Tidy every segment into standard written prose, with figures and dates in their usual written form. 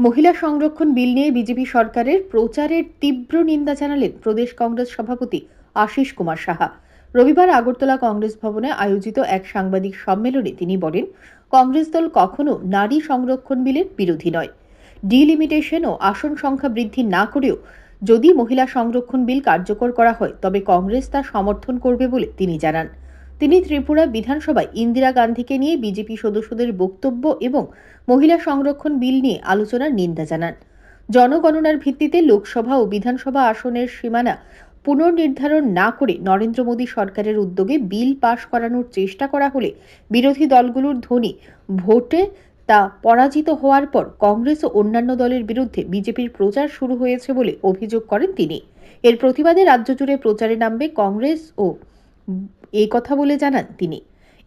মহিলা সংরক্ষণ বিল নিয়ে বিজেপি সরকারের প্রচারের তীব্র নিন্দা জানালেন প্রদেশ কংগ্রেস সভাপতি আশিস কুমার সাহা। রবিবার আগরতলা কংগ্রেস ভবনে আয়োজিত এক সাংবাদিক সম্মেলনে তিনি বলেন, কংগ্রেস দল কখনো নারী সংরক্ষণ বিলের বিরোধী নয়। ডিলিমিটেশন ও আসন সংখ্যা বৃদ্ধি না করেও যদি মহিলা সংরক্ষণ বিল কার্যকর করা হয় তবে কংগ্রেস তা সমর্থন করবে বলে তিনি জানান। তিনি ত্রিপুরা বিধানসভায় ইন্দিরা গান্ধীকে নিয়ে বিজেপি সদস্যদের বক্তব্য এবং মহিলা সংরক্ষণ বিল নিয়ে আলোচনার নিন্দা জানান। জনগণনার ভিত্তিতে লোকসভা ও বিধানসভা আসনের সীমানা পুনর্নির্ধারণ না করে নরেন্দ্র মোদী সরকারের উদ্যোগে বিল পাশ করানোর চেষ্টা করা হলে বিরোধী দলগুলোর ধ্বনি ভোটে তা পরাজিত হওয়ার পর কংগ্রেস ও অন্যান্য দলের বিরুদ্ধে বিজেপির প্রচার শুরু হয়েছে বলে অভিযোগ করেন তিনি। এর প্রতিবাদে রাজ্য জুড়ে প্রচারে নামবে কংগ্রেস ও এই কথা বলে জানান তিনি।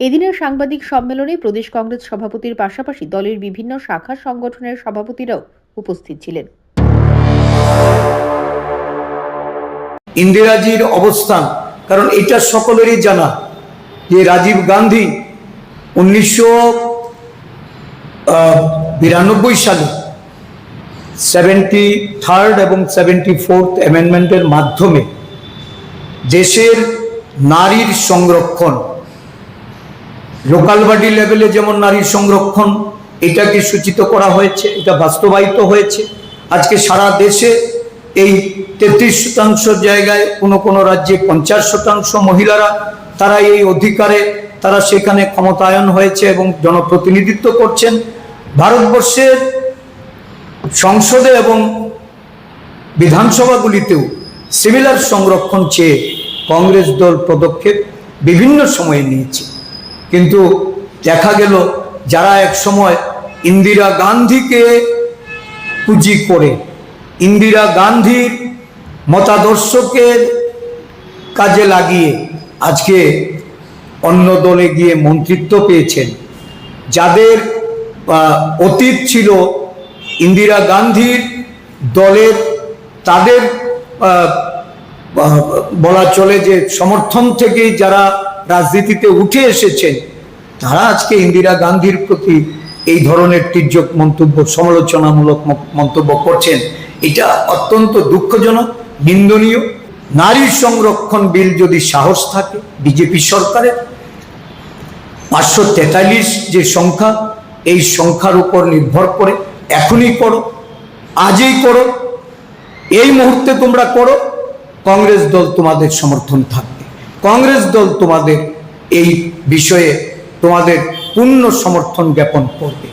এদিনের সাংবাদিক সম্মেলনে প্রদেশ কংগ্রেস সভাপতির পাশাপাশি দলের বিভিন্ন শাখা সংগঠনের সভাপতিরাও উপস্থিত ছিলেন। ইন্দিরাজির অবস্থান, কারণ এটা সকলেরই জানা যে রাজীব গান্ধী 1992 সালে 73rd এবং 74th অ্যামেন্ডমেন্টের মাধ্যমে দেশের নারীর সংরক্ষণ, লোকাল বডি লেভেলে যেমন নারীর সংরক্ষণ এটাকে সূচিত করা হয়েছে, এটা বাস্তবায়িত হয়েছে। আজকে সারা দেশে এই 33% জায়গায় কোনো রাজ্যে 50% মহিলারা তারা এই অধিকারে তারা সেখানে ক্ষমতায়ন হয়েছে এবং জনপ্রতিনিধিত্ব করছেন। ভারতবর্ষের সংসদে এবং বিধানসভাগুলিতেও সিমিলার সংরক্ষণ চেয়ে কংগ্রেস দল পদক্ষেপ বিভিন্ন সময়ে নিয়েছে, কিন্তু দেখা গেল যারা এক সময় ইন্দিরা গান্ধীকে পুঁজি করে ইন্দিরা গান্ধীর মতাদর্শকে কাজে লাগিয়ে আজকে অন্য দলে গিয়ে মন্ত্রিত্ব পেয়েছেন, যাদের অতীত ছিল ইন্দিরা গান্ধীর দলের, তাদের বলা চলে যে সমর্থন থেকেই যারা রাজনীতিতে উঠে এসেছেন, তারা আজকে ইন্দিরা গান্ধীর প্রতি এই ধরনের তির্যক মন্তব্য, সমালোচনামূলক মন্তব্য করছেন। এটা অত্যন্ত দুঃখজনক, নিন্দনীয়। নারী সংরক্ষণ বিল যদি সাহস থাকে বিজেপি সরকারের, 543 যে সংখ্যা, এই সংখ্যার উপর নির্ভর করে এখনই করো, আজই করো, এই মুহূর্তে তোমরা করো, কংগ্রেস দল তোমাদের সমর্থন থাকবে। কংগ্রেস দল তোমাদের এই বিষয়ে তোমাদের পূর্ণ সমর্থন জ্ঞাপন করবে।